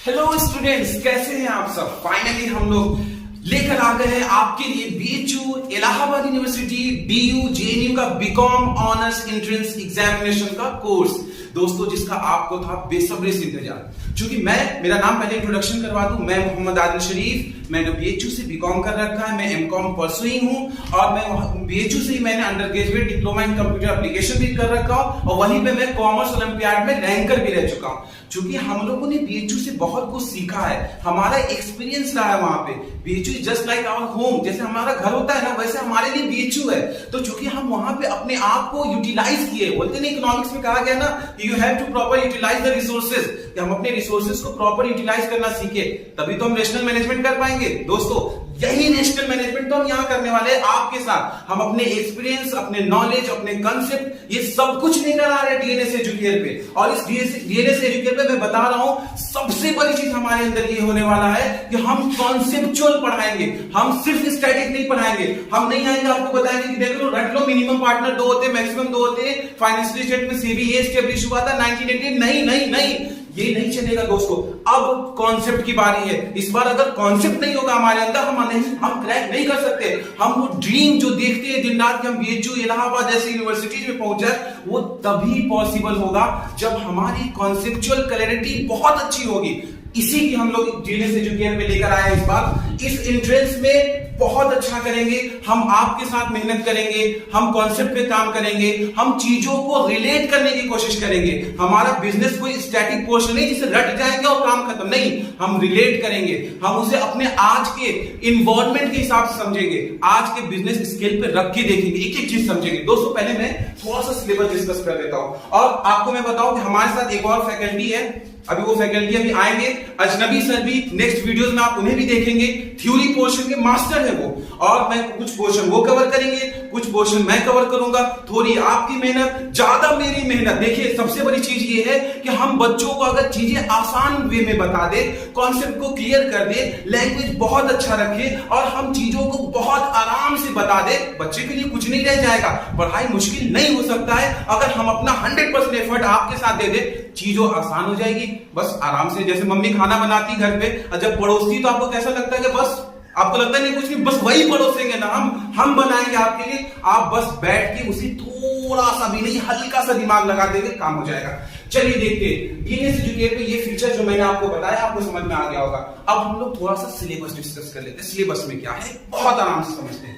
Hello students, कैसे हैं आप सब। फाइनली हम लोग लेकर आ गए हैं आपके लिए बीएचयू इलाहाबाद यूनिवर्सिटी बीयू जेएनयू का बीकॉम ऑनर्स एंट्रेंस एग्जामिनेशन का कोर्स दोस्तों, जिसका आपको था बेसब्री से इंतजार। क्योंकि मेरा नाम पहले इंट्रोडक्शन करवा दूं, मैं मोहम्मद आदिल शरीफ, मैंने बीएचयू से बीकॉम कर रखा है, मैं एमकॉम परसुइंग हूं और मैं बीएचयू से ही मैंने under graduate diploma in computer application भी कर रखा हूं और वहीं पे मैं कॉमर्स ओलंपियाड में रैंकर भी रह चुका हूं। क्योंकि हम लोगों ने बीएचयू से बहुत कुछ सीखा है, हमारा एक्सपीरियंस रहा है वहां पे। BHU is just like our home, जैसे हमारा घर होता है ना, वैसे हमारे लिए बीएचयू है। तो चूंकि हम वहां पे अपने आप को यूटिलाइज किए, बोलते नहीं इकोनॉमिक्स में कहा गया ना, you have to proper utilise the resources, कि हम अपने रिसोर्सेज को प्रॉपर यूटिलाइज करना सीखे, तभी तो हम नेशनल मैनेजमेंट कर पाएंगे। दोस्तों, यही नेशनल मैनेजमेंट तो हम यहां करने वाले हैं आपके साथ। हम अपने एक्सपीरियंस, अपने नॉलेज, अपने कंसेप्ट, ये सब कुछ लेकर आ रहे हैं डीएनएस एजुकेयर पे। और इस डीएनएस एजुकेयर पे मैं बता रहा हूं, सबसे बड़ी चीज हमारे अंदर ये होने वाला है कि हम कॉन्सेप्चुअल पढ़ाएंगे, हम सिर्फ स्टैटिक नहीं पढ़ाएंगे। हम नहीं आएंगे आपको बताएंगे कि देख लो, रट लो, मिनिमम पार्टनर 2 होते, मैक्सिमम 2 होते, फाइनेंशियल स्टेट में सेबी एस्टैब्लिश हुआ था 1980। नहीं, ये नहीं चलेगा दोस्तों। अब कॉन्सेप्ट की बारी है। इस बार अगर कॉन्सेप्ट नहीं होगा हमारे अंदर, हम क्रैक नहीं कर सकते। हम वो ड्रीम जो देखते हैं दिन रात कि हम बीएचयू इलाहाबाद जैसी यूनिवर्सिटीज में पहुंच जाए, वो तभी पॉसिबल होगा जब हमारी कॉन्सेप्चुअल क्लैरिटी बहुत अच्छी होगी। इसी की हम लोग डीएनएस एजुकेयर में लेकर आए हैं इस बार। इस एंट्रेंस में बहुत अच्छा करेंगे, हम आपके साथ मेहनत करेंगे, हम कॉन्सेप्ट पे काम करेंगे, हम चीजों को रिलेट करने की कोशिश करेंगे। हमारा बिजनेस कोई स्टैटिक पोर्शन नहीं जिसे रट जाएंगे और काम खत्म, नहीं, हम रिलेट करेंगे, हम उसे अपने आज के इन्वायरमेंट के हिसाब से समझेंगे, आज के बिजनेस स्केल पे रख के देखेंगे, एक एक चीज समझेंगे। दोस्तों, पहले मैं थोड़ा सा सिलेबस डिस्कस कर देता हूं और आपको मैं बताऊं कि हमारे साथ एक और फैकल्टी है। अभी वो फैकल्टी अभी आएंगे, अजनबी सर भी, नेक्स्ट वीडियोस में आप उन्हें भी देखेंगे। थ्योरी पोर्शन के मास्टर है वो, और मैं कुछ पोर्शन वो कवर करेंगे, कुछ पोर्शन मैं कवर करूंगा। थोड़ी आपकी मेहनत, ज्यादा मेरी मेहनत। देखिए, सबसे बड़ी चीज ये है कि हम बच्चों को अगर चीजें आसान वे में बता दे, कॉन्सेप्ट को क्लियर कर दे, लैंग्वेज बहुत अच्छा रखे और हम चीजों को बहुत आराम से बता दे, बच्चे के लिए कुछ नहीं रह जाएगा। पढ़ाई मुश्किल नहीं हो सकता है अगर हम अपना 100% एफर्ट आपके साथ दे दे, चीजों आसान हो जाएगी। बस आराम से, जैसे मम्मी खाना बनाती घर पे और जब पड़ोसती तो आपको कैसा लगता है कि बस, आपको लगता नहीं कुछ नहीं, बस वही परोसेंगे ना, हम बनाएंगे आपके लिए। आप बस बैठ के उसी थोड़ा सा भी नहीं, हल्का सा दिमाग लगा देंगे, काम हो जाएगा। चलिए देखते हैं डीएनएस एजुकेयर पे ये फीचर जो मैंने आपको बताया, आपको समझ में आ गया होगा। अब हम लोग थोड़ा सा सिलेबस डिस्कस कर लेते हैं। सिलेबस में क्या है, बहुत आराम से समझते हैं।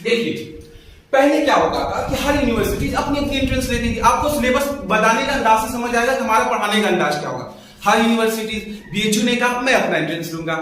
देखिए, पहले क्या होता था कि हर यूनिवर्सिटी अपनी अपनी एंट्रेंस लेती थी। आपको सिलेबस बताने का अंदाज से समझ आएगा कि हमारा पढ़ाने का अंदाज क्या होगा। हर यूनिवर्सिटी, बीएचयू ने कहा मैं अपना एंट्रेंस लूंगा,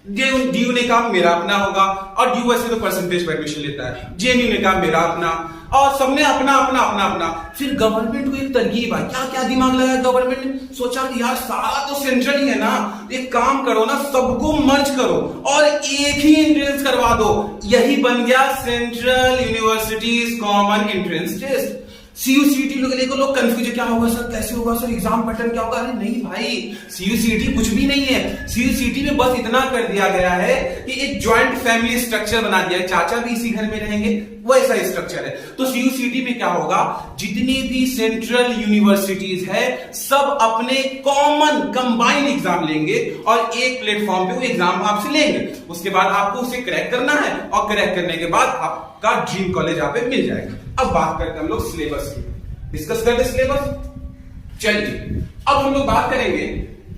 डीयू ने कहा मेरा अपना होगा, और डीयू वैसे तो परसेंटेज पर एडमिशन लेता है, जेएनयू ने कहा मेरा अपना, और सबने अपना अपना अपना अपना। फिर गवर्नमेंट को एक तरकीब आई, क्या क्या दिमाग लगाया गवर्नमेंट ने, सोचा कि यार सारा तो सेंट्रल ही है ना, एक काम करो ना, सबको मर्ज करो और एक ही एंट्रेंस करवा दो। यही बन गया central universities common entrance test, CUCET. लोग कंफ्यूज है, क्या होगा सर, कैसे होगा सर, एग्जाम पैटर्न क्या होगा। अरे नहीं भाई, सीयूसीटी कुछ भी नहीं है। सीयूसीटी में बस इतना कर दिया गया है कि एक ज्वाइंट फैमिली स्ट्रक्चर बना दिया है, चाचा भी इसी घर में रहेंगे, वैसा स्ट्रक्चर है। तो सीयूसीटी में क्या होगा, जितनी भी सेंट्रल यूनिवर्सिटीज है सब अपने कॉमन कंबाइंड एग्जाम लेंगे और एक प्लेटफॉर्म पे वो एग्जाम आपसे लेंगे। उसके बाद आपको उसे क्रैक करना है और क्रैक करने के बाद आपका ड्रीम कॉलेज आप पे मिल जाएगा। अब बात करते हैं हम लोग सिलेबस की, डिस्कस करते हैं सिलेबस। चलिए, अब हम लोग बात करेंगे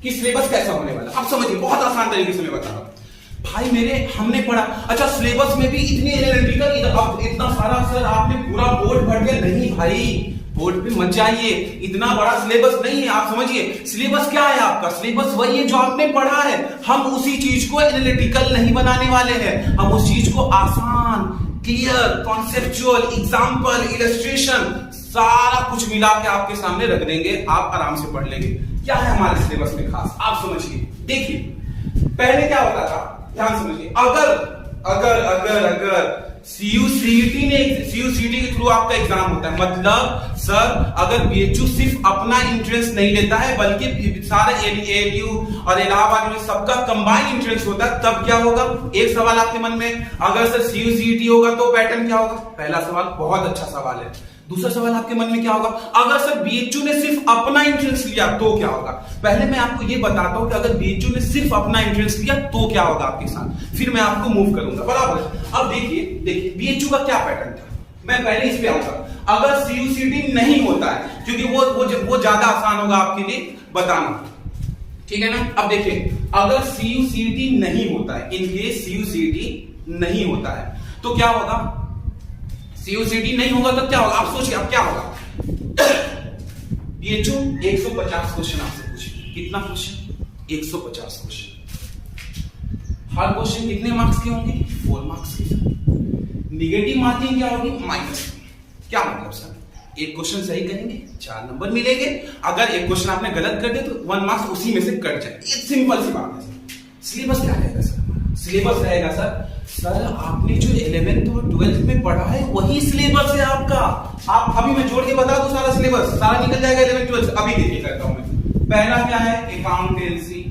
कि सिलेबस कैसा होने वाला। अब समझिए, बहुत आसान तरीके से मैं बता रहा हूं भाई मेरे, हमने पढ़ा। अच्छा, सिलेबस में भी इतनी एनालिटिकल, इतना सारा सर आपने पूरा बोर्ड भर दिया, नहीं भाई, बोर्ड पे मत जाइए, इतना बड़ा सिलेबस नहीं है। आप समझिए, सिलेबस क्या है आपका, सिलेबस वही है जो आपने पढ़ा है। हम उसी चीज को एनालिटिकल नहीं बनाने वाले हैं, हम उस चीज को आसान, क्लियर, कॉन्सेप्चुअल, एग्जाम्पल, इलस्ट्रेशन, सारा कुछ मिला के आपके सामने रख देंगे, आप आराम से पढ़ लेंगे। क्या है हमारे सिलेबस में खास, आप समझिए। देखिए, पहले क्या होता था, ध्यान समझिए, अगर सीयूसीटी के थ्रू आपका एग्जाम होता है, मतलब सर अगर बीएचयू सिर्फ अपना एंट्रेंस नहीं लेता है बल्कि सारे एएलयू और इलाहाबाद में सबका कंबाइंड एंट्रेंस होता है, तब क्या होगा। एक सवाल आपके मन में, अगर सर सीयूसीटी होगा तो पैटर्न क्या होगा। पहला सवाल बहुत अच्छा सवाल है, दूसरा सवाल आपके मन में क्या होगा, अगर सर बीएचयू ने सिर्फ अपना एंट्रेंस लिया तो क्या होगा। पहले मैं आपको ये बताता हूं कि अगर बीएचयू ने सिर्फ अपना एंट्रेंस लिया तो क्या होगा आपके साथ, फिर मैं आपको मूव करूंगा, बराबर। अब देखिए बीएचयू का क्या पैटर्न था, मैं पहले इस पे आऊंगा। अगर सीयूसीटी नहीं होता है, क्योंकि वो ज्यादा आसान होगा आपके लिए बताना, ठीक है ना। अब देखिए अगर सीयूसीटी नहीं होता है, इनकेस सीयूसीटी नहीं होता है तो क्या होगा, सीयूसीटी नहीं होगा तो क्या होगा, आप सोचिए अब क्या होगा। बीएचयू 150 क्वेश्चन आपसे पूछेगा, कितना क्वेश्चन, 150 क्वेश्चन। हर क्वेश्चन कितने मार्क्स के होंगे, 4 मार्क्स के। निगेटिव मार्किंग क्या होगी, -। क्या मतलब सर, एक क्वेश्चन सही करेंगे 4 नंबर मिलेंगे, अगर एक क्वेश्चन आपने गलत कर दिया तो 1 मार्क्स उसी में से कट जाए, ये सिंपल सी बात है। सिलेबस क्या रहेगा सर, सिलेबस रहेगा सर आपने जो 11th और 12th में पढ़ा है वही सिलेबस है आपका। आप अभी मैं जोड़ के बता दूं सारा सिलेबस, सारा निकल जाएगा 11th 12th। अभी देखिए करता हूं मैं। पहला क्या है, अकाउंटेंसी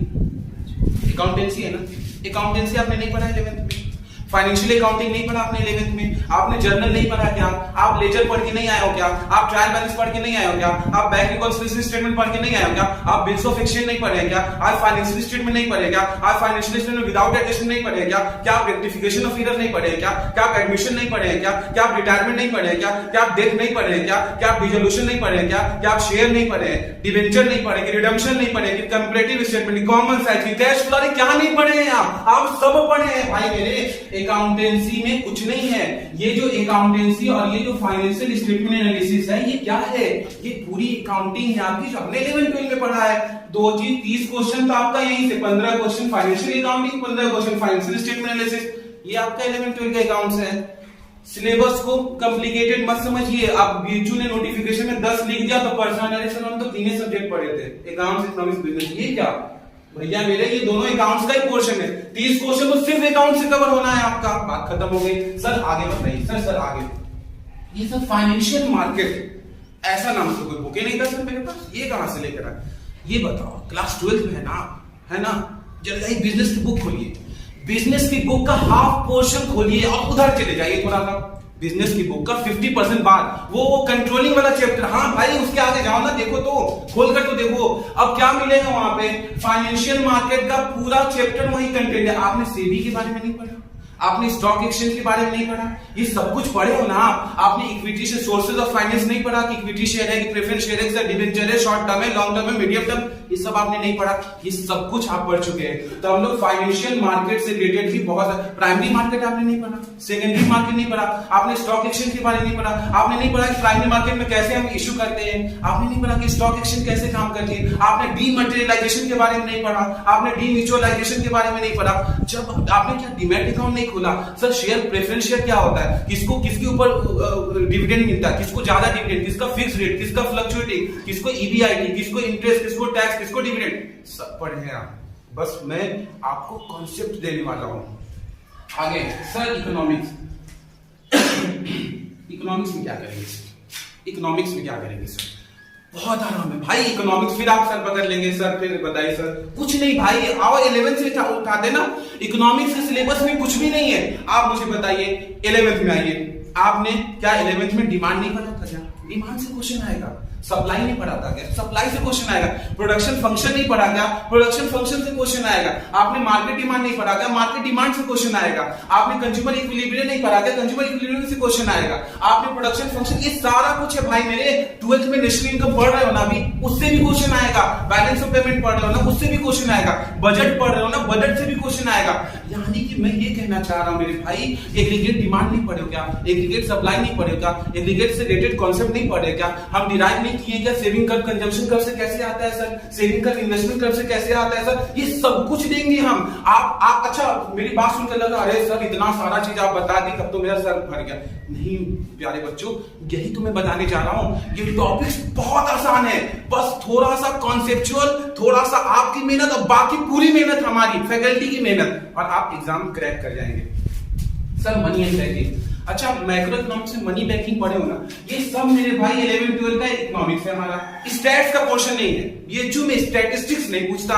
है ना, अकाउंटेंसी आपने नहीं पढ़ा 11th में। फाइनेंशियल अकाउंटिंग नहीं पढ़ा आपने 11th में। आपने जर्नल नहीं पढ़ा क्या, आप लेजर पढ़ के नहीं आए हो क्या, आप ट्रायल बैलेंस पढ़ के नहीं आए हो क्या, आप बैंक रिकॉन्सिलिएशन स्टेटमेंट पढ़ के नहीं आए हो क्या, आप बिल्स ऑफ एक्सचेंज नहीं पढ़े क्या, आप फाइनेंशियल स्टेटमेंट नहीं पढ़े क्या, आप फाइनेंशियल स्टेटमेंट विदाउट एडजस्टमेंट नहीं पढ़े क्या, आप रेक्टिफिकेशन ऑफ एरर नहीं पढ़े क्या, आप एडमिशन नहीं पढ़े क्या, आप रिटायरमेंट नहीं पढ़े क्या, आप डेथ नहीं पढ़े क्या, आप डिसोल्यूशन नहीं पढ़े क्या, आप शेयर नहीं पढ़े, डिबेंचर नहीं पढ़े, रिडम्पशन नहीं पढ़े, comparative statement, common cycle, cash flow, क्या नहीं पढ़े हैं आप सब पढ़े हैं भाई मेरे। अकाउंटेंसी में कुछ नहीं है, ये जो अकाउंटेंसी और ये जो फाइनेंशियल स्टेटमेंट एनालिसिस है, ये क्या है, ये पूरी अकाउंटिंग है आपकी जो हमने 11th 12th में पढ़ा है। 2 चीज 30 क्वेश्चन तो आपका यहीं से, 15 question financial accounting, 15 question financial statement analysis, ये आपका 11th 12th के अकाउंट्स है। सिलेबस को कॉम्प्लिकेटेड मत समझिए। आप बीएचयू ने नोटिफिकेशन में 10 लिख दिया तो पर्सनल एनालिसिस हम तो 3 सब्जेक्ट पढ़े थे, अकाउंट्स, इकोनॉमिक्स, बिजनेस। ये क्या भैया मेरे, ये दोनों अकाउंट्स का ही पोर्शन है। 30 क्वेश्चन तो सिर्फ अकाउंट से कवर होना है आपका, बात खत्म हो गई। सर आगे बताइए, सर आगे। ये सर फाइनेंशियल मार्केट, ऐसा नाम तो कोई बुक ही नहीं था सर मेरे पास, ये कहां से लेकर आए, ये बताओ। क्लास 12th में है ना, जल्दी बिजनेस की बुक खोलिए, बिजनेस की बुक का हाफ पोर्शन खोलिए और उधर चले जाइए थोड़ा सा। बिजनेस की बुक का 50% बाद वो कंट्रोलिंग वाला चैप्टर, हाँ भाई उसके आगे जाओ ना, देखो तो खोल कर तो देखो। अब क्या मिलेगा वहां पे, फाइनेंशियल मार्केट का पूरा चैप्टर वही कंटेंट है। आपने सेबी के बारे में नहीं पढ़ा, आपने स्टॉक एक्सचेंज के बारे में नहीं पढ़ा, ये सब कुछ पढ़े हो ना। आपने इक्विटी से सोर्सेज ऑफ फाइनेंस नहीं पढ़ा कि इक्विटी शेयर है कि प्रेफरेंस शेयर है, डिबेंचर है, शॉर्ट टर्म है, लॉन्ग टर्म है, मीडियम टर्म, ये सब आपने नहीं पढ़ा। ये सब कुछ आप पढ़ चुके हैं। तो हम लोग फाइनेंशियल मार्केट से रिलेटेड भी बहुत, प्राइमरी मार्केट आपने नहीं पढ़ा, सेकेंडरी मार्केट नहीं पढ़ा, आपने स्टॉक एक्सचेंज के बारे में नहीं पढ़ा, आपने नहीं पढ़ा कि प्राइमरी मार्केट में कैसे हम इश्यू करते हैं, आपने नहीं पढ़ा कि स्टॉक एक्सचेंज कैसे काम करती है, आपने डीमटेरियलाइजेशन के बारे में नहीं पढ़ा, आपने डीम्यूचुअलाइजेशन के बारे में नहीं पढ़ा। जब आपने क्या डीमैट अकाउंट नहीं खोला, सर शेयर प्रेफरेंस शेयर क्या होता है, किसको किसके ऊपर डिविडेंड मिलता है, किसको ज्यादा डिविडेंड, किसका फिक्स रेट, किसका फ्लक्चुएटिंग, किसको ईबीआईटी, किसको इंटरेस्ट, किसको टैक्स, किसको डिविडेंड, सब पढ़े हैं आप। बस मैं आपको कॉन्सेप्ट देने वाला हूं। आगे सर इकोनॉमिक्स, इकोनॉमिक्स में क्या करेंगे सर, इकोनॉमिक्स में क्या करेंगे सर, बहुत आराम है भाई इकोनॉमिक्स। फिर आप सर पकड़ लेंगे, सर फिर बताइए सर, कुछ नहीं भाई, आओ 11th से उठा देना। इकोनॉमिक्स के सिलेबस में कुछ भी नहीं है। आप मुझे बताइए 11th में आइए, आपने क्या 11th में डिमांड नहीं पढ़ा था क्या, डिमांड से क्वेश्चन आएगा। सप्लाई नहीं पढ़ा था क्या, सप्लाई से क्वेश्चन आएगा। प्रोडक्शन फंक्शन नहीं पढ़ा क्या, प्रोडक्शन फंक्शन से क्वेश्चन आएगा। आपने मार्केट डिमांड नहीं पढ़ा क्या, मार्केट डिमांड से क्वेश्चन आएगा। आपने कंज्यूमर इक्विलिब्रियम नहीं पढ़ा क्या, कंज्यूमर इक्विलिब्रियम से क्वेश्चन आएगा। आपने प्रोडक्शन फंक्शन, ये सारा कुछ है भाई मेरे। 12th में नेशनल इनकम पढ़ रहे हो ना अभी, उससे भी क्वेश्चन आएगा। बैलेंस ऑफ पेमेंट पढ़ रहे हो ना, उससे भी क्वेश्चन आएगा। बजट पढ़ रहे हो ना, बजट से भी क्वेश्चन आएगा। यानी कि मैं ये कहना चाह रहा हूं मेरे भाई, एग्रीगेट डिमांड नहीं पढ़े हो क्या, एग्रीगेट सप्लाई नहीं पढ़े हो क्या, एग्रीगेट से रिलेटेड कॉन्सेप्ट नहीं पढ़े क्या, हम डिराइव नहीं किए क्या, सेविंग कर्व कंजम्पशन कर्व से कैसे आता है sir, saving curve investment curve से कैसे आता है सर, ये सब कुछ देंगे हम। आप अच्छा मेरी बात सुनकर लगा अरे सर इतना सारा चीज आप बता दी, तब तो मेरा सर भर गया। नहीं प्यारे बच्चों, यही तो मैं बताने जा रहा हूं। ये टॉपिक्स बहुत आसान है, बस थोड़ा सा कॉन्सेप्चुअल, थोड़ा सा आपकी मेहनत और बाकी पूरी मेहनत हमारी फैकल्टी की मेहनत, और आप एग्जाम क्रैक कर जाएंगे। सर मनी एंड बैंकिंग, अच्छा मैक्रो इकोनॉमिक्स में मनी बैंकिंग पढ़े हो ना, ये सब मेरे भाई 11th 12th का इकोनॉमिक्स है हमारा। स्टैट्स का पोर्शन नहीं है, ये जो में स्टैटिस्टिक्स नहीं पूछता।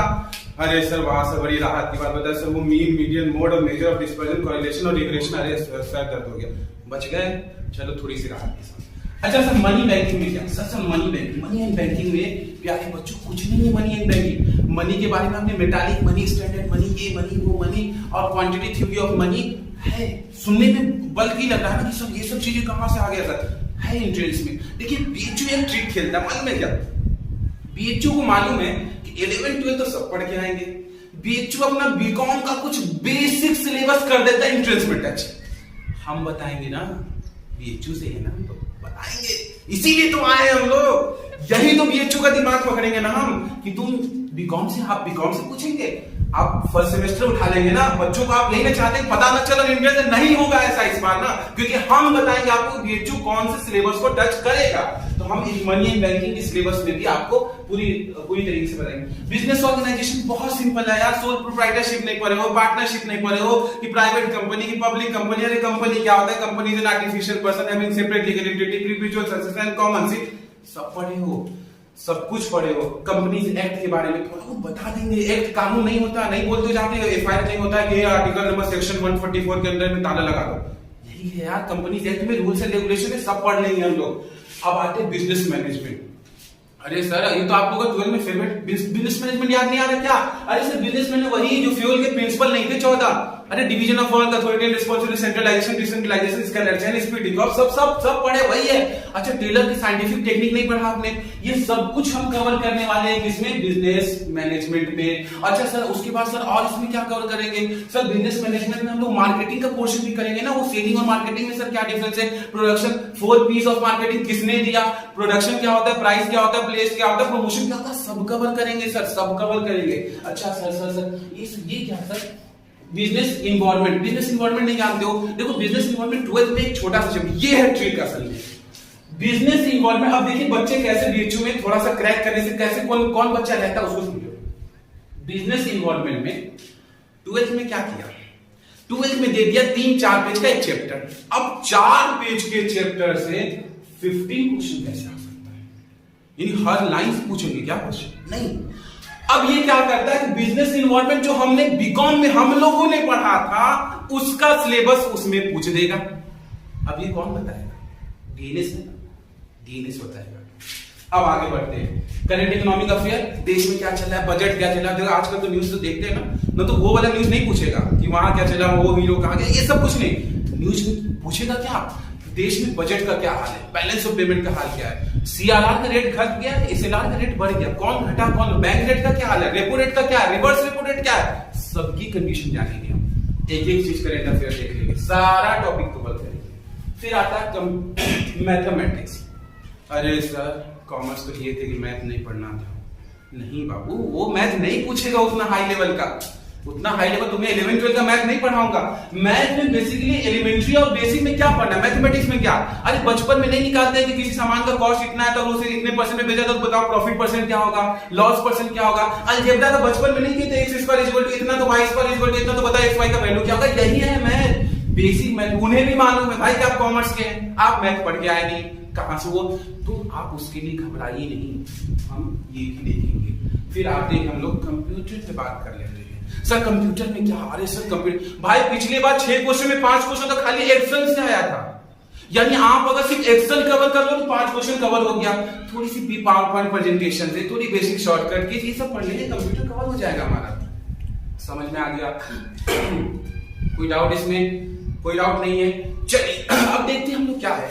अरे सर वहां से बड़ी राहत की बात बताया सर, वो मीन मीडियन मोड और मेजर ऑफ डिस्पर्जन कोरिलेशन और रिग्रेशन, अरे सर दर्द हो गया, बच गए, चलो थोड़ी सी राहत के साथ। अच्छा सर, मनी बैंकिंग में क्या? सर मनी एंड बैंकिंग में प्यारे बच्चों कुछ नहीं है। मनी एंड बैंकिंग, मनी के बारे में हमने मेटालिक मनी, स्टैंडर्ड मनी, ये मनी वो मनी और क्वांटिटी थ्योरी ऑफ मनी है। सुनने में बल्कि लग रहा है ना कि सब ये सब चीजें कहां से आ गया सर, है एंट्रेंस में। देखिए बीएचयू एक ट्रिक खेलता है, मालूम है क्या? बीएचयू को मालूम है कि 11 12 तो सब पढ़ के आएंगे। बीएचयू अपना बीकॉम का कुछ बेसिक सिलेबस कर देता है एंट्रेंस में टच। हम बताएंगे ना, बीएचयू से है ना, हम तो बताएंगे, इसीलिए तो आए हम लोग। यही तो बीएचयू का दिमाग पकड़ेंगे ना हम कि तुम बीकॉम से, आप बीकॉम से पूछेंगे, आप फर्स्ट सेमेस्टर उठा लेंगे ना। बच्चों को आप यही ना चाहते हैं पता ना चला इंट्रेंस नहीं होगा ऐसा इस बार ना, क्योंकि हम बताएंगे आपको बीएचयू कौन से सिलेबस को टच करेगा। तो हम इस मनी एंड बैंकिंग के सिलेबस में भी आपको पूरी तरीके से बताएंगे। बिजनेस ऑर्गेनाइजेशन बहुत सिंपल है यार, सोल प्रोप्राइटरशिप नहीं पढ़े हो, पार्टनरशिप नहीं पढ़े हो, कि प्राइवेट कंपनी की पब्लिक कंपनी। अरे कंपनी क्या होता है? Company is an artificial person having separate legal entity, individual success and common seat. सब पढ़े हो, सब कुछ पढ़े हो। कंपनीज एक्ट के बारे में थोड़ा बहुत बता देंगे। एक्ट कानून नहीं होता, नहीं बोलते जाते, एफआईआर नहीं होता है कि आर्टिकल नंबर सेक्शन 144 के अंदर में ताला लगा दो। यही है यार, कंपनीज एक्ट में रूल्स एंड रेगुलेशन है, सब पढ़ लेंगे हम लोग। अब आते हैं बिजनेस मैनेजमेंट। अरे सर ये तो आप लोगों का 12 में फेवरेट बिजनेस मैनेजमेंट याद नहीं आ रहा क्या? अरे सर बिजनेस मैनेजमेंट वही जो फ्यूल के प्रिंसिपल नहीं थे 14। अरे division of work, authority and responsibility, centralisation, decentralisation, scalar, speed of, सब पढ़े वही है। अच्छा टेलर की साइंटिफिक टेक्निक नहीं पढ़ा आपने? ये सब कुछ हम कवर करने वाले हैं किसमें? बिजनेस मैनेजमेंट में। अच्छा सर उसके बाद सर और इसमें क्या कवर करेंगे? सर बिजनेस मैनेजमेंट में हम लोग मार्केटिंग का पोर्शन भी करेंगे ना। वो सेलिंग और मार्केटिंग में सर क्या डिफरेंस है? प्रोडक्शन 4 पीस ऑफ मार्केटिंग किसने दिया, प्रोडक्शन क्या होता है, प्राइस क्या होता है, प्लेस क्या होता है, प्रमोशन क्या होता है, सब कवर करेंगे सर, सब कवर करेंगे। अच्छा सर ये क्या sir? Business environment. Business environment नहीं जानते हो? देखो बिजनेस इन्वायरमेंट 12 में एक छोटा सा शब्द, ये है ट्रिक असल में बिजनेस इन्वायरमेंट। अब देखिए बच्चे कैसे बीएचयू में थोड़ा सा क्रैक करने से कैसे कौन बच्चा रहता है उसको समझो। बिजनेस इन्वायरमेंट में 12th में क्या किया? 12th में दे दिया 3-4 पेज का एक चैप्टर। अब 4 पेज के चैप्टर से 15 क्वेश्चन कैसे आ सकता है? यानी हर लाइन से पूछेंगे क्या क्वेश्चन? नहीं। अब ये क्या करता है कि बिजनेस इन्वायरमेंट जो हमने बीकॉम में हम लोगों ने पढ़ा था उसका सिलेबस उसमें पूछ देगा। अब ये कौन बताएगा? डीएनएस बताएगा। अब आगे बढ़ते हैं, करंट इकोनॉमिक अफेयर, देश में क्या चल रहा है, बजट क्या चल रहा है। आजकल तो न्यूज तो देखते हैं ना तो वो वाला न्यूज नहीं पूछेगा कि वहां क्या चला, वो हीरो कहां गया, ये सब कुछ नहीं। न्यूज में पूछेगा क्या? देश में बजट का क्या हाल है, बैलेंस ऑफ पेमेंट का हाल क्या है, सीआरआर का रेट घट गया, एसएलआर का रेट बढ़ गया, कौन घटा कौन, बैंक रेट का क्या हाल है, रेपो रेट का क्या है, रिवर्स रेपो रेट क्या है, सबकी कंडीशन जानेंगे हम। एक एक चीज करंट अफेयर देख लेंगे, सारा टॉपिक कवर करेंगे। फिर आता है मैथमेटिक्स। अरे सर कॉमर्स तो ये थे कि मैथ नहीं पढ़ना था। नहीं बाबू, वो मैथ नहीं पूछेगा उतना हाई लेवल का, उतना हाई लेवल तुम्हें 11 12 का मैथ नहीं पढ़ाऊंगा। मैथ में बेसिकली एलिमेंट्री और बेसिक में क्या पढ़ना है, मैथमेटिक्स में क्या। अरे बचपन में नहीं निकालते हैं कि किसी सामान का कॉस्ट इतना है तो उसे इतने परसेंट में बेचा तो बताओ प्रॉफिट परसेंट क्या होगा, लॉस परसेंट क्या होगा। अलजेब्रा तो बचपन में नहीं कहते x स्क्वायर इक्वल टू इतना तो y स्क्वायर इक्वल टू इतना तो बताओ x y का वैल्यू क्या होगा। यही है मैथ, बेसिक मैथ। उन्हें भी मालूम है भाई कि आप कॉमर्स के हैं, आप मैथ पढ़ के आए नहीं, कहां से वो, तो आप उसके लिए घबराइए नहीं, हम ये भी देखेंगे। फिर आते हैं हम लोग कंप्यूटर से बात कर लेते हैं। सर कंप्यूटर में क्या, अरे सर कंप्यूटर भाई पिछली बार 6 क्वेश्चन में 5 क्वेश्चन तो खाली एक्सेल से आया था। यानी आप अगर सिर्फ एक्सेल कवर कर लो तो 5 क्वेश्चन कवर हो गया। थोड़ी सी पावर पॉइंट प्रेजेंटेशन से, थोड़ी बेसिक शॉर्टकट की, ये सब पढ़ लेंगे, कंप्यूटर कवर हो जाएगा हमारा। समझ में आ गया? कोई डाउट इसमें? कोई डाउट नहीं है। चलिए अब देखते हैं हम लोग क्या है।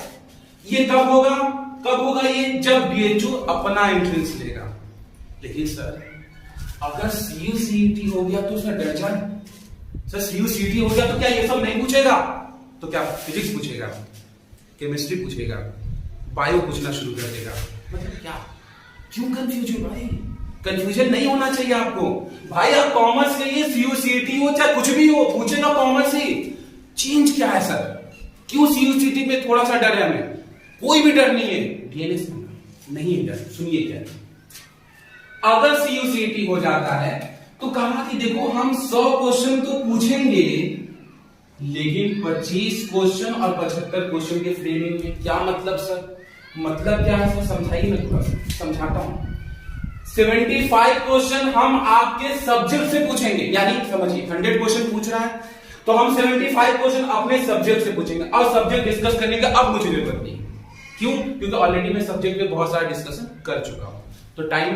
ये कब होगा ये, जब बीएचयू अपना एंट्रेंस लेगा। लेकिन सर अगर सीयूसीटी हो गया तो उसमें डर जाए। सर सीयूसीटी हो गया तो क्या ये सब नहीं पूछेगा? तो क्या फिजिक्स पूछेगा, केमिस्ट्री पूछेगा, बायो पूछना शुरू कर देगा? मतलब क्या, क्यों कंफ्यूज हो भाई? कंफ्यूजन नहीं होना चाहिए आपको भाई। आप कॉमर्स के लिए सीयूसीटी हो चाहे कुछ भी हो, पूछेगा कॉमर्स ही। चेंज क्या है सर, क्यों सीयूसीटी में थोड़ा सा डर है हमें? कोई भी डर नहीं है, डीएनएस नहीं है डर। सुनिए क्या है, अगर सीयूसीटी हो जाता है तो कहा कि देखो हम 100 क्वेश्चन तो पूछेंगे लेकिन 25 क्वेश्चन और 75 क्वेश्चन के फ्रेमिंग में। क्या मतलब सर? मतलब क्या है सर, समझाइए, मैं थोड़ा सा समझाता हूं। 75 क्वेश्चन हम आपके सब्जेक्ट से पूछेंगे, यानी समझिए 100 क्वेश्चन पूछ रहा है तो हम 75 क्वेश्चन अपने सब्जेक्ट से पूछेंगे। और सब्जेक्ट डिस्कस करने का अब मुझे जरूरत नहीं, क्यों? क्योंकि ऑलरेडी मैं सब्जेक्ट पे बहुत सारा डिस्कशन कर चुका हूं, तो टाइम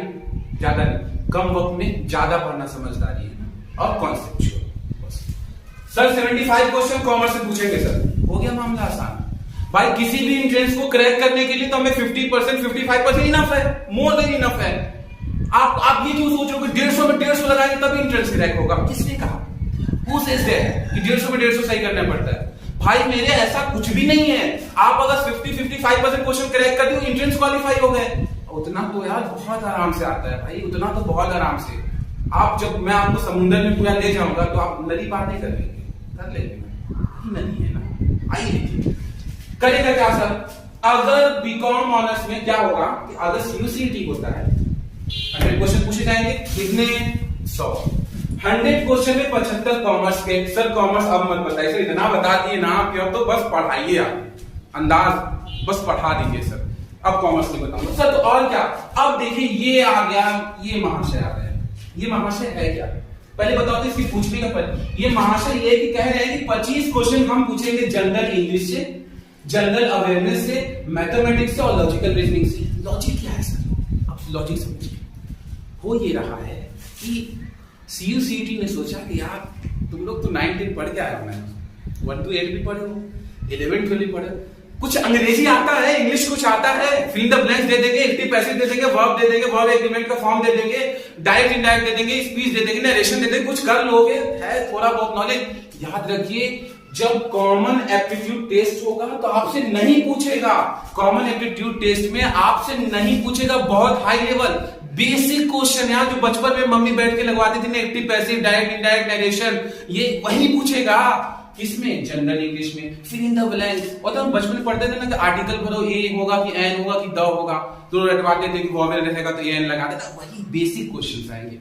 ज्यादा नहीं, कम वक्त में ज्यादा पढ़ना समझदारी है और कॉन्सेप्चुअल। सर 75 क्वेश्चन कॉमर्स से पूछेंगे सर, हो गया मामला आसान। भाई किसी भी एंट्रेंस को क्रैक करने के लिए तो हमें 50% 55% इनफ है, मोर देन इनफ है। आप ये क्यों सोच रहे हो कि 150 में 150 लगाएंगे तभी एंट्रेंस क्रैक होगा? किसने कहा? Who says that कि 150 में 150 सही करना पड़ता है? भाई मेरे ऐसा कुछ भी नहीं है। आप अगर 50-55% क्वेश्चन क्रैक कर दिए एंट्रेंस क्वालिफाई हो गए। उतना तो यार बहुत आराम से आता है भाई, उतना तो बहुत आराम से। आप जब मैं आपको समुद्र में पूरा ले जाऊंगा तो आप नदी पार नहीं कर लेंगे, कर लेंगे, नदी है ना। आइए करेगा क्या सर? अगर बीकॉम ऑनर्स में क्या होगा कि अगर सीयूसीटी होता है 100 क्वेश्चन पूछे जाएंगे, कितने? 100। 100 क्वेश्चन में 75 कॉमर्स के। सर कॉमर्स अब मत बताइए सर, इतना बता दिए ना आप, तो बस पढ़ाइए आप, अंदाज बस पढ़ा दीजिए सर, अब कॉमर्स नहीं बताऊंगा सर। तो और क्या? अब देखिए ये आ गया, ये महाशय आ गया। ये महाशय है क्या? पहले बताओ तो इसकी पूछने का पहले ये महाशय ये कि कह रहे हैं कि 25 क्वेश्चन हम पूछेंगे जनरल इंग्लिश से, जनरल अवेयरनेस से, मैथमेटिक्स से और लॉजिकल रीजनिंग से। लॉजिक क्या है सर? अब लॉजिक समझिए। हो ये रहा है कि सीयूसीटी ने सोचा कि यार तुम लोग तो 9-10 पढ़ के आए हो, 1 to 8 भी पढ़े हो, 11-12 भी पढ़े, कुछ अंग्रेजी आता है, इंग्लिश कुछ आता है, फिल द ब्लैंक्स दे देंगे, एक्टिव पैसिव दे देंगे, वर्ब दे देंगे, वर्ब एग्रीमेंट का फॉर्म दे देंगे, डायरेक्ट इनडायरेक्ट दे देंगे, स्पीच दे देंगे, नरेशन दे देंगे, कुछ कर लोगे, है थोड़ा बहुत नॉलेज। याद रखिए जब कॉमन एप्टीट्यूड टेस्ट होगा तो आपसे नहीं पूछेगा, कॉमन एप्टीट्यूड टेस्ट में आपसे नहीं पूछेगा बहुत हाई लेवल बेसिक क्वेश्चन यार, जो बचपन में मम्मी बैठ के लगवाती थी ना, active passive direct indirect narration, ये वही पूछेगा। किसमें? जनरल इंग्लिश में। फिर इन द ब्लैंक्स, और तो हम बचपन में पढ़ते थे ना कि आर्टिकल भरो, ए होगा कि एन होगा कि द होगा, तो रटवाते थे कि वॉवेल रहेगा तो एन लगा देता, वही बेसिक क्वेश्चंस आएंगे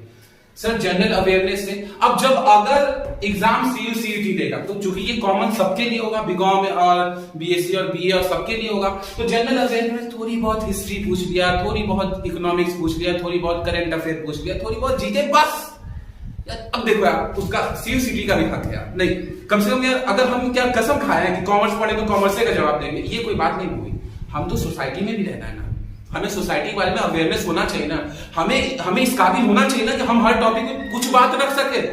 सर जनरल अवेयरनेस से। अब जब अगर एग्जाम सीयूसीटी देगा तो चूंकि ये कॉमन सबके लिए होगा, बीकॉम और बीएससी और बीए और सबके लिए होगा, तो जनरल अवेयरनेस थोड़ी बहुत हिस्ट्री पूछ लिया, थोड़ी बहुत इकोनॉमिक्स पूछ लिया, थोड़ी बहुत करंट अफेयर पूछ लिया, थोड़ी बहुत जीके, बस। अब देखो यार उसका सीयूसीटी का भी हक है यार, नहीं कम से कम यार अगर हम क्या कसम खाए हैं कि कॉमर्स पढ़े तो कॉमर्स का जवाब देंगे, ये कोई बात नहीं हुई। हम तो सोसाइटी में भी रहना है ना, हमें सोसाइटी के बारे में अवेयरनेस होना चाहिए ना, हमें इस काबिल होना चाहिए ना कि हम हर टॉपिक में कुछ बात रख सके।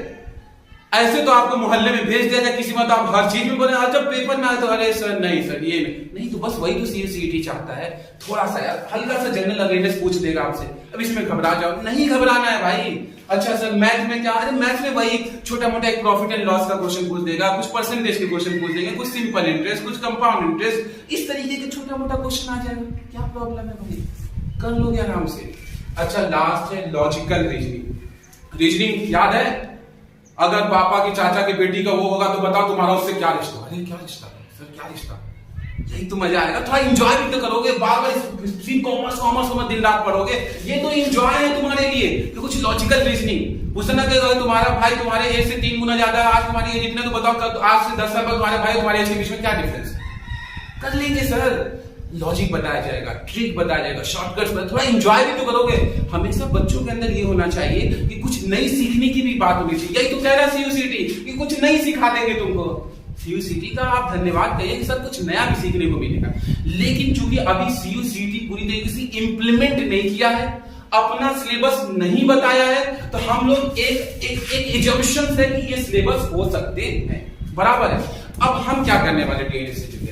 ऐसे तो आपको मोहल्ले में भेज दिया जाए किसी बात, आप हर चीज में बोले, जब पेपर में आए तो अरे सर नहीं सर ये नहीं, तो बस वही तो सीयूसीटी चाहता है, थोड़ा सा यार हल्का सा जनरल अवेयरनेस पूछ देगा आपसे, अब इसमें घबरा जाओ, नहीं घबराना है भाई। अच्छा सर मैथ में क्या? अरे मैथ में वही छोटा मोटा एक प्रॉफिट एंड लॉस का क्वेश्चन पूछ देगा, कुछ परसेंटेज के क्वेश्चन पूछ देंगे, कुछ सिंपल इंटरेस्ट, कुछ कंपाउंड इंटरेस्ट, इस तरीके के छोटा मोटा क्वेश्चन आ जाएगा, क्या प्रॉब्लम है भाई, कर लोगे आराम से। अच्छा लास्ट है लॉजिकल रीजनिंग। रीजनिंग याद है? अगर पापा की चाचा की बेटी का वो होगा तो बताओ तुम्हारा उससे क्या रिश्ता? अरे क्या रिश्ता सर, क्या रिश्ता? यही तो मजा आएगा, थोड़ा एंजॉय भी तो करोगे, बार बार कॉमर्स कॉमर्स दिन रात पढ़ोगे, ये तो एंजॉय है तुम्हारे लिए। तो कुछ लॉजिकल रीजनिंग पूछना कि तुम्हारा भाई तुम्हारे एज से 3 गुना ज्यादा है, आज तुम्हारी एज इतना, तो बताओ आज से 10 साल बाद तुम्हारे भाई तुम्हारे एज के बीच में क्या डिफरेंस? कर लेंगे सर, लॉजिक बताया जाएगा, ट्रिक बताया जाएगा, शॉर्टकट्स बताया, थोड़ा एंजॉय भी तो करोगे। हमेशा बच्चों के अंदर ये होना चाहिए कि कुछ नई सीखने की भी बात होनी चाहिए, यही तो कह रहा है सीयूसीटी कि कुछ नई सिखा देंगे तुमको। सीयूसीटी का आप धन्यवाद कहिए कि सर कुछ नया भी सीखने को मिलेगा, लेकिन चूंकि अभी सीयूसीटी पूरी तरीके से इंप्लीमेंट नहीं किया है, अपना सिलेबस नहीं बताया है, तो हम लोग एक एजम्पशन है कि ये सिलेबस हो सकते हैं, बराबर है। अब हम क्या करने वाले टीएन इंस्टीट्यूट के,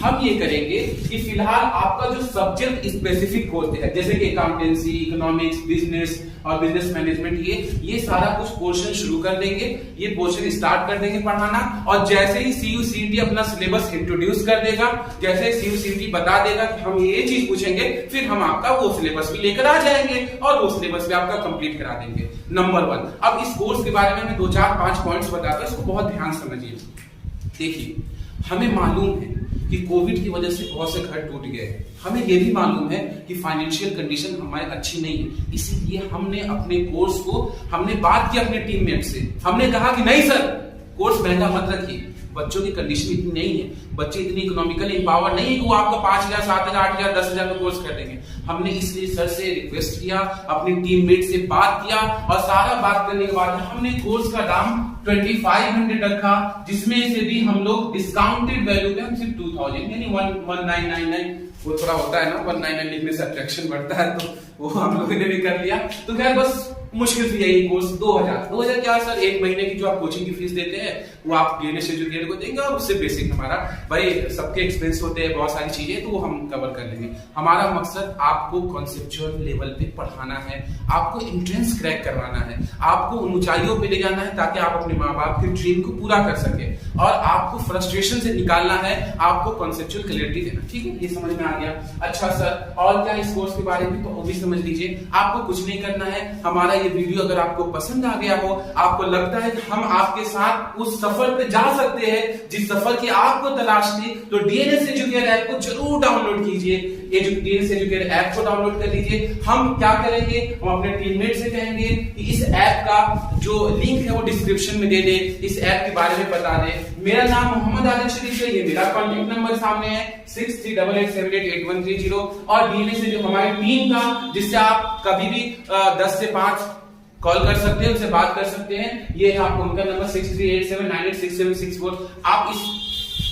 हम ये करेंगे कि फिलहाल आपका जो सब्जेक्ट स्पेसिफिक होते हैं जैसे कि अकाउंटेंसी, इकोनॉमिक्स, बिजनेस और बिजनेस मैनेजमेंट, ये सारा कुछ पोर्शन शुरू कर देंगे, ये पोर्शन स्टार्ट कर देंगे पढ़ाना। और जैसे ही सीयूसीटी अपना सिलेबस इंट्रोड्यूस कर देगा, जैसे ही सीयूसीटी बता देगा कि हम ये चीज पूछेंगे, फिर हम आपका वो सिलेबस भी लेकर आ जाएंगे और वो सिलेबस भी आपका कंप्लीट करा देंगे। नंबर 1। अब इस कोर्स के बारे में मैं 2-4-5 पॉइंट्स बताता हूं, इसको बहुत ध्यान समझिए। देखिए हमें मालूम है कि कोविड की वजह से बहुत से घर टूट गए, हमें यह भी मालूम है कि फाइनेंशियल कंडीशन हमारी अच्छी नहीं है, इसीलिए हमने अपने कोर्स को, हमने बात की अपने टीममेट से, हमने कहा कि नहीं सर कोर्स महंगा मत रखिए, बच्चों की कंडीशन इतनी नहीं है, बच्चे इतनी इकोनॉमिकली एम्पावर नहीं है कि वो आपको 5,000, 7,000, 8,000, 10,000 का कोर्स कर देंगे। हमने इसलिए सर से रिक्वेस्ट किया, अपनी टीममेट से बात किया और सारा बात करने के बाद हमने कोर्स का दाम 2500 रखा, जिसमें से भी हम लोग डिस्काउंटेड वैल्यू पे हम सिर्फ 2000 यानी 1999, वो थोड़ा होता है ना 199 लिखने से अट्रैक्शन बढ़ता है, तो वो हम लोगों ने भी कर लिया। तो खैर बस मुश्किल से यही कोर्स 2000 क्या सर, एक महीने की जो आप कोचिंग की फीस देते हैं वो आप डीएनएस एजुकेटर को देंगे और उससे बेसिक हमारा भाई सबके एक्सपेंस होते हैं, बहुत सारी चीजें, तो वो हम कवर कर लेंगे। हमारा मकसद आपको कॉन्सेप्चुअल लेवल पे पढ़ाना है, आपको एंट्रेंस क्रैक करवाना है, आपको उन ऊंचाइयों पे ले जाना है ताकि आप अपने माँ बाप के ड्रीम को पूरा कर सके, और आपको फ्रस्ट्रेशन से निकालना है, आपको कॉन्सेप्चुअल क्लैरिटी देना। ठीक है, ये समझ में आ गया। अच्छा सर और क्या इस कोर्स के बारे में, तो वो भी समझ लीजिए। आपको कुछ नहीं करना है, हमारा ये वीडियो अगर आपको पसंद आ गया हो, आपको लगता है कि हम आपके साथ उस सफर पे जा सकते हैं जिस सफर की आपको तलाश थी, तो डीएनएस एजुकेटर ऐप को जरूर डाउनलोड कीजिए। डीएनएस एजुकेटर ऐप को डाउनलोड कर लीजिए। हम क्या करेंगे, हम अपने टीममेट से कहेंगे कि इस ऐप का जो लिंक है वो डिस्क्रिप्शन में दे दे, इस ऐप के बारे में बता दे। मेरा नाम मोहम्मद आदिल शरीफ है, ये मेरा कॉन्टेक्ट नंबर सामने है 6388788130, और डीएनएस से जो हमारी टीम का, जिससे आप कभी भी 10 से 5 कॉल कर सकते हैं, उनसे बात कर सकते हैं। ये है आपको उनका नंबर 6387986764। आप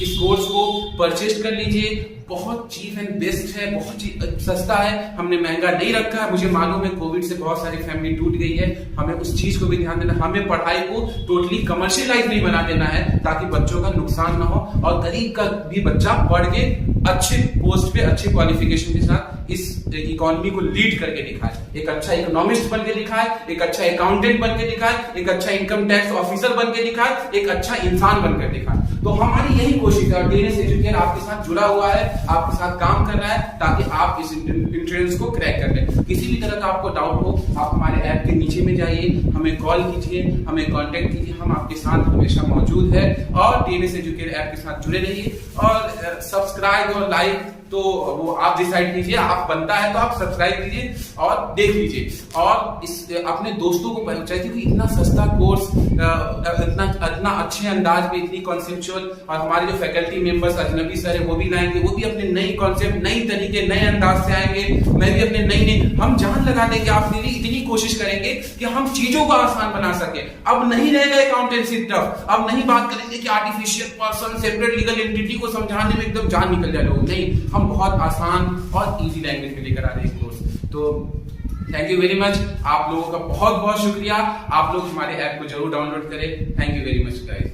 इस कोर्स को परचेज कर लीजिए, बहुत चीप एंड बेस्ट है, बहुत सस्ता है, हमने महंगा नहीं रखा है। मुझे मालूम है कोविड से बहुत सारी फैमिली टूट गई है, हमें उस चीज को भी ध्यान देना, हमें पढ़ाई को टोटली कमर्शियलाइज नहीं बना देना है ताकि बच्चों का नुकसान ना हो और गरीब का भी बच्चा पढ़ के अच्छे पोस्ट पे अच्छे क्वालिफिकेशन के साथ इस इकोनॉमी को लीड करके दिखाए, एक अच्छा इकोनॉमिस्ट बन के दिखाए, एक अच्छा अकाउंटेंट बन के दिखाए, एक अच्छा इनकम टैक्स ऑफिसर बन के दिखाए, एक अच्छा इंसान बनकर दिखाए। तो हमारी यही कोशिश है, डीएनएस एजुकेटर आपके साथ जुड़ा हुआ है, आपके साथ काम कर रहा है ताकि आप इस एंट्रेंस को क्रैक कर लें। किसी भी तरह का आपको डाउट हो, आप हमारे ऐप के नीचे में जाइए, हमें कॉल कीजिए, हमें कांटेक्ट कीजिए, हम आपके साथ हमेशा मौजूद है। और डीएनएस एजुकेटर ऐप के साथ जुड़े रहिए, और सब्सक्राइब और लाइक तो वो आप डिसाइड कीजिए, आप बनता है तो आप सब्सक्राइब कीजिए और देख लीजिए, और इस अपने दोस्तों को पहुंचाइए, क्योंकि इतना सस्ता कोर्स, इतना अच्छे अंदाज में, इतनी कॉन्सेप्चुअल, और हमारे जो फैकल्टी मेंबर्स अजनबी सर है वो भी लाएंगे, वो भी अपने नई कॉन्सेप्ट, नई तरीके, नए अंदाज से आएंगे। मैं भी अपने नई हम जान लगा देंगे आपके लिए, इतनी कोशिश करेंगे कि हम चीजों को आसान बना सके। अब नहीं रहेगा अकाउंटेंसी टफ, अब नहीं बात करेंगे कि artificial person, separate legal entity को समझाने में एकदम जान निकल जाए लोग, नहीं, हम बहुत आसान और इजी लैंग्वेज में लेकर आ रहे हैं कोर्स। तो थैंक यू वेरी मच, आप लोगों का बहुत बहुत शुक्रिया। आप लोग हमारे ऐप को जरूर डाउनलोड करें। Thank you very much guys.